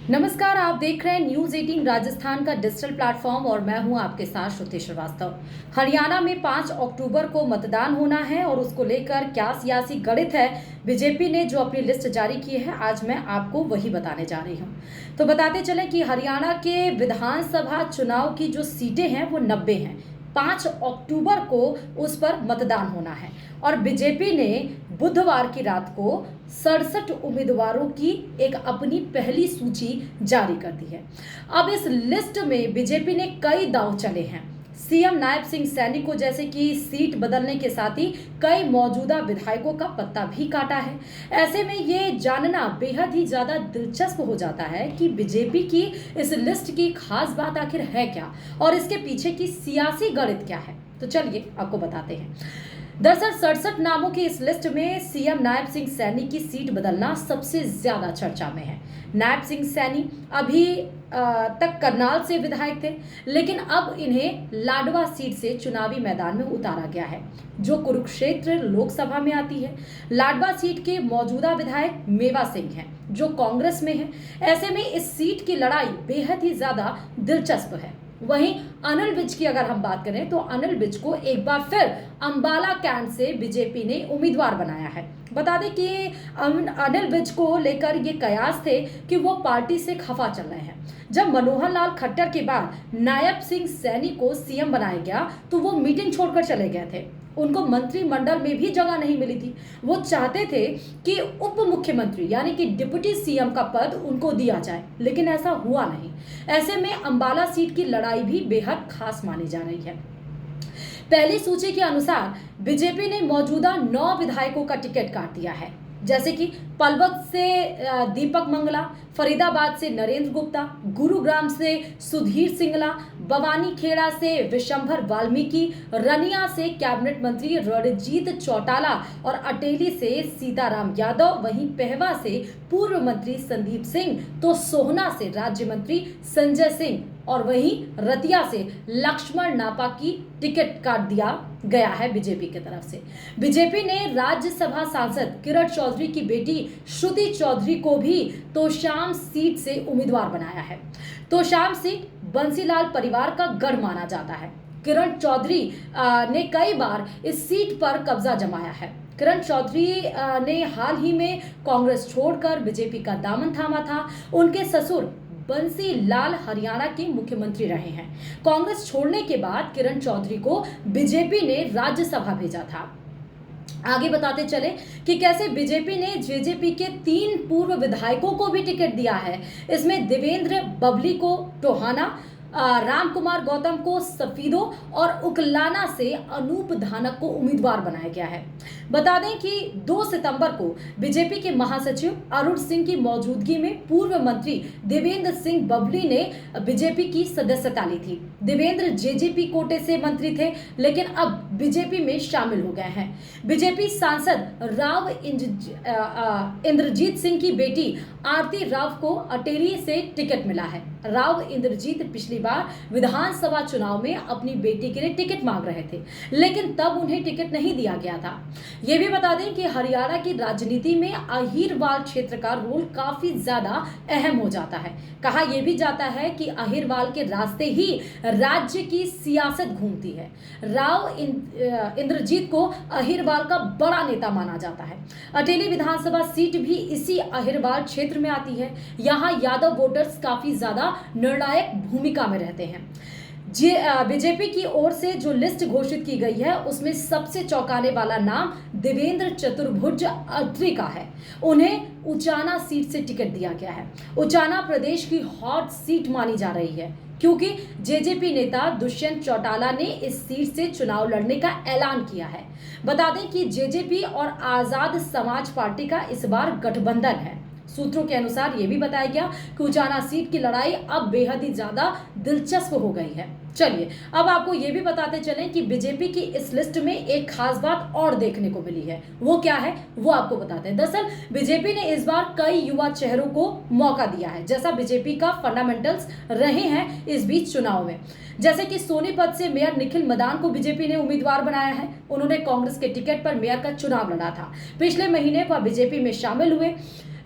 नमस्कार, आप देख रहे हैं न्यूज 18 राजस्थान का डिजिटल प्लेटफॉर्म और मैं हूं आपके साथ श्रुति श्रीवास्तव। हरियाणा में 5 अक्टूबर को मतदान होना है और उसको लेकर क्या सियासी गणित है, बीजेपी ने जो अपनी लिस्ट जारी की है, आज मैं आपको वही बताने जा रही हूं। तो बताते चलें कि हरियाणा के विधानसभा चुनाव की जो सीटें हैं वो 90 हैं। 5 अक्टूबर को उस पर मतदान होना है और बीजेपी ने बुधवार की रात को 67 उम्मीदवारों की एक अपनी पहली सूची जारी कर दी है। अब इस लिस्ट में बीजेपी ने कई दांव चले हैं। सीएम नायब सिंह सैनी को जैसे कि सीट बदलने के साथ ही कई मौजूदा विधायकों का पत्ता भी काटा है। ऐसे में ये जानना बेहद ही ज्यादा दिलचस्प हो जाता है कि बीजेपी की इस लिस्ट की खास बात आखिर है क्या और इसके पीछे की सियासी गणित क्या है। तो चलिए आपको बताते हैं। दरअसल 67 नामों की इस लिस्ट में सीएम नायब सिंह सैनी की सीट बदलना सबसे ज्यादा चर्चा में है। नायब सिंह सैनी अभी तक करनाल से विधायक थे, लेकिन अब इन्हें लाडवा सीट से चुनावी मैदान में उतारा गया है, जो कुरुक्षेत्र लोकसभा में आती है। लाडवा सीट के मौजूदा विधायक मेवा सिंह हैं, जो कांग्रेस में है। ऐसे में इस सीट की लड़ाई बेहद ही ज्यादा दिलचस्प है। वहीं अनिल विज की अगर हम बात करें तो अनिल विज को एक बार फिर अंबाला कैंट से बीजेपी ने उम्मीदवार बनाया है। बता दें कि अनिल विज को लेकर ये कयास थे कि वो पार्टी से खफा चल रहे हैं। जब मनोहर लाल खट्टर के बाद नायब सिंह सैनी को सीएम बनाया गया तो वो मीटिंग छोड़कर चले गए थे। उनको मंत्रिमंडल में भी जगह नहीं मिली थी। वो चाहते थे कि उप मुख्यमंत्री यानी कि डिप्टी सीएम का पद उनको दिया जाए, लेकिन ऐसा हुआ नहीं। ऐसे में अंबाला सीट की लड़ाई भी बेहद खास मानी जा रही है। पहली सूची के अनुसार बीजेपी ने मौजूदा 9 विधायकों का टिकट काट दिया है, जैसे कि पलवल से दीपक मंगला, फरीदाबाद से नरेंद्र गुप्ता, गुरुग्राम से सुधीर सिंगला, बवानी खेड़ा से विशंभर वाल्मीकि, रनिया से कैबिनेट मंत्री रणजीत चौटाला और अटेली से सीताराम यादव, वहीं पहवा से पूर्व मंत्री संदीप सिंह, तो सोहना से राज्य मंत्री संजय सिंह और वहीं रतिया से लक्ष्मण नापा की टिकट काट दिया गया है बीजेपी की तरफ से। बीजेपी ने राज्यसभा सांसद किरण चौधरी की बेटी श्रुति चौधरी को भी तोशाम सीट से उम्मीदवार बनाया है। तोशाम सीट बंसीलाल परिवार का गढ़ माना जाता है। किरण चौधरी ने कई बार इस सीट पर कब्जा जमाया है। किरण चौधरी ने हाल ही में कांग्रेस छोड़कर बीजेपी का दामन थामा था। उनके ससुर बंसी लाल हरियाणा के मुख्यमंत्री रहे हैं। कांग्रेस छोड़ने के बाद किरण चौधरी को बीजेपी ने राज्यसभा भेजा था। आगे बताते चले कि कैसे बीजेपी ने जेजेपी के 3 पूर्व विधायकों को भी टिकट दिया है। इसमें देवेंद्र बबली को टोहाना, राम कुमार गौतम को सफीदो और उकलाना से अनूप धानक को उम्मीदवार बनाया गया है। बता दें कि 2 सितंबर को बीजेपी के महासचिव अरुण सिंह की मौजूदगी में पूर्व मंत्री देवेंद्र सिंह बबली ने बीजेपी की सदस्यता ली थी। देवेंद्र जेजेपी कोटे से मंत्री थे, लेकिन अब बीजेपी में शामिल हो गए हैं। बीजेपी सांसद राव इंद्रजीत सिंह की बेटी आरती राव को अटेली से टिकट मिला है। राव इंद्रजीत पिछली बार विधानसभा चुनाव में अपनी बेटी के लिए टिकट मांग रहे थे, लेकिन तब उन्हें टिकट नहीं दिया गया था। यह भी बता दें कि हरियाणा की राजनीति में अहिरवाल क्षेत्र का रोल काफी ज्यादा अहम हो जाता है। कहा यह भी जाता है कि अहिरवाल के रास्ते ही राज्य की सियासत घूमती है। राव इंद्रजीत को अहिरवाल का बड़ा नेता माना जाता है। अटेली विधानसभा सीट भी इसी अहिरवाल क्षेत्र में आती है। यहाँ यादव वोटर्स काफी ज्यादा निर्णायक भूमिका में रहते हैं। बीजेपी की ओर से जो लिस्ट घोषित की गई है उसमें सबसे चौंकाने वाला नाम देवेंद्र चतुर्भुज अत्री का है। उन्हें उचाना सीट से टिकट दिया गया है। उचाना प्रदेश की हॉट सीट मानी जा रही है, क्योंकि जेजेपी नेता दुष्यंत चौटाला ने इस सीट से चुनाव लड़ने का ऐलान किया है। बता दें कि जेजेपी और आजाद समाज पार्टी का इस बार गठबंधन है। सूत्रों के अनुसार यह भी बताया गया कि उचाना सीट की लड़ाई अब बेहद ही ज्यादा दिलचस्प हो गई है। चलिए अब आपको ये भी बताते चलें कि बीजेपी की इस लिस्ट में एक खास बात और देखने को मिली है। वो क्या है वो आपको बताते हैं। दरअसल बीजेपी ने इस बार कई युवा चेहरों को मौका दिया है, जैसा बीजेपी का फंडामेंटल्स रहे हैं इस बीच चुनाव में। जैसे कि सोनीपत से मेयर निखिल मदान को बीजेपी ने उम्मीदवार बनाया है। उन्होंने कांग्रेस के टिकट पर मेयर का चुनाव लड़ा था। पिछले महीने वह बीजेपी में शामिल हुए।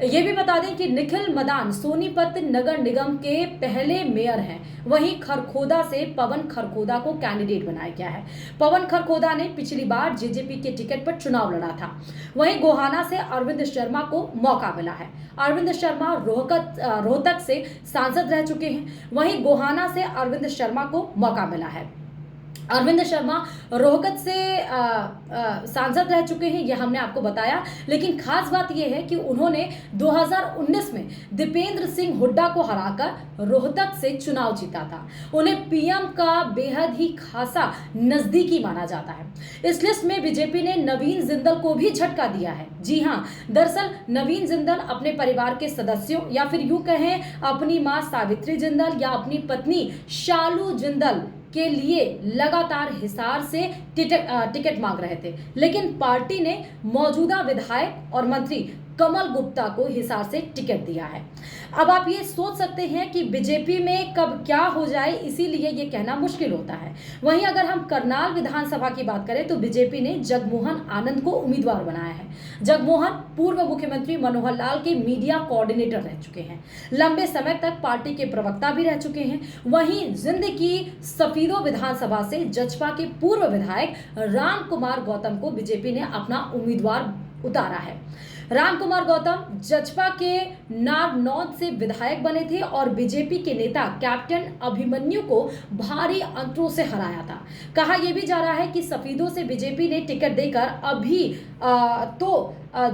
ये भी बता दें कि निखिल मदान सोनीपत नगर निगम के पहले मेयर हैं। वहीं खरखोदा से पवन खरखोदा को कैंडिडेट बनाया गया है। पवन खरखोदा ने पिछली बार जेजेपी के टिकट पर चुनाव लड़ा था। वहीं गोहाना से अरविंद शर्मा को मौका मिला है। अरविंद शर्मा रोहतक से सांसद रह चुके हैं। वहीं गोहाना से अरविंद शर्मा को मौका मिला है। अरविंद शर्मा रोहतक से सांसद रह चुके हैं, यह हमने आपको बताया। लेकिन खास बात यह है कि उन्होंने 2019 में दीपेंद्र सिंह हुड्डा को हराकर रोहतक से चुनाव जीता था। उन्हें पीएम का बेहद ही खासा नजदीकी माना जाता है। इस लिस्ट में बीजेपी ने नवीन जिंदल को भी झटका दिया है। जी हां, दरअसल नवीन जिंदल अपने परिवार के सदस्यों या फिर यूं कहें अपनी मां सावित्री जिंदल या अपनी पत्नी शालू जिंदल के लिए लगातार हिसार से टिकट मांग रहे थे, लेकिन पार्टी ने मौजूदा विधायक और मंत्री कमल गुप्ता को हिसार से टिकट दिया है। अब आप ये सोच सकते हैं कि बीजेपी में कब क्या हो जाए, इसीलिए ये कहना मुश्किल होता है। वहीं अगर हम करनाल विधानसभा की बात करें तो बीजेपी ने जगमोहन आनंद को उम्मीदवार बनाया है। जगमोहन पूर्व मुख्यमंत्री मनोहर लाल के मीडिया कोऑर्डिनेटर रह चुके हैं। लंबे समय तक पार्टी के प्रवक्ता भी रह चुके हैं। वहीं जिंद की सफीदो विधानसभा से जजपा के पूर्व विधायक राम कुमार गौतम को बीजेपी ने अपना उम्मीदवार उतारा है। राम कुमार गौतम जजपा के नारनौद से विधायक बने थे और बीजेपी के नेता कैप्टन अभिमन्यु को भारी अंतरों से हराया था। कहा यह भी जा रहा है कि सफीदों से बीजेपी ने टिकट देकर अभी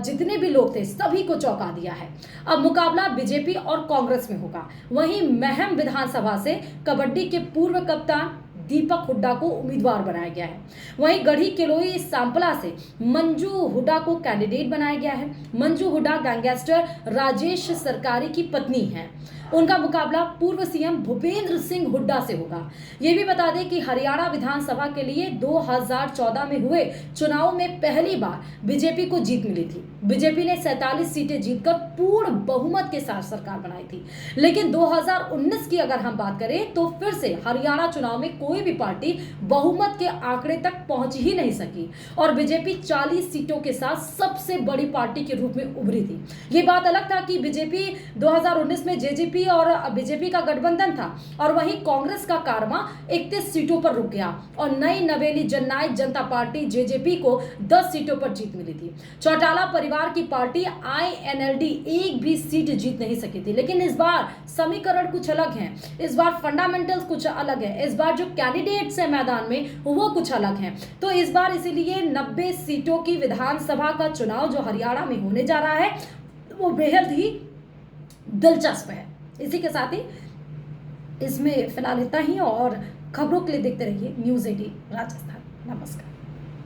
जितने भी लोग थे सभी को चौंका दिया है। अब मुकाबला बीजेपी और कांग्रेस में होगा। वहीं महम विधानसभा से कबड्डी के पूर्व कप्तान दीपक हुड्डा को उम्मीदवार बनाया गया है। वहीं गढ़ी किलोई सांपला से मंजू हुड्डा को कैंडिडेट बनाया गया है। मंजू हुड्डा गैंगस्टर राजेश सरकारी की पत्नी हैं। उनका मुकाबला पूर्व सीएम भूपेंद्र सिंह हुड्डा से होगा। यह भी बता दें कि हरियाणा विधानसभा के लिए 2014 में हुए चुनाव में पहली बार बीजेपी को जीत मिली थी। बीजेपी ने 47 सीटें जीतकर पूर्ण बहुमत के साथ सरकार बनाई थी। लेकिन 2019 की अगर हम बात करें तो फिर से हरियाणा चुनाव में कोई भी पार्टी बहुमत के आंकड़े तक पहुंच ही नहीं सकी और बीजेपी 40 सीटों के साथ सबसे बड़ी पार्टी के रूप में उभरी थी। ये बात अलग था कि बीजेपी 2019 में जेजेपी और बीजेपी का गठबंधन था और वहीं कांग्रेस का कारवां 31 सीटों पर रुक गया और नई नवेली जननायक जनता पार्टी जेजेपी को 10 सीटों पर जीत मिली थी। चौटाला परिवार की पार्टी आईएनएलडी एक भी सीट जीत नहीं सकी थी। लेकिन इस बार समीकरण कुछ अलग है, इस बार फंडामेंटल्स कुछ अलग है, इस बार जो कैंडिडेट्स है मैदान में वो कुछ अलग हैं। तो इस बार इसीलिए 90 सीटों की विधानसभा का चुनाव जो हरियाणा में होने जा रहा है वो बेहद ही दिलचस्प है। इसी के साथ ही इसमें फिलहाल इतना ही और खबरों के लिए देखते रहिए न्यूज़ 18 राजस्थान। नमस्कार।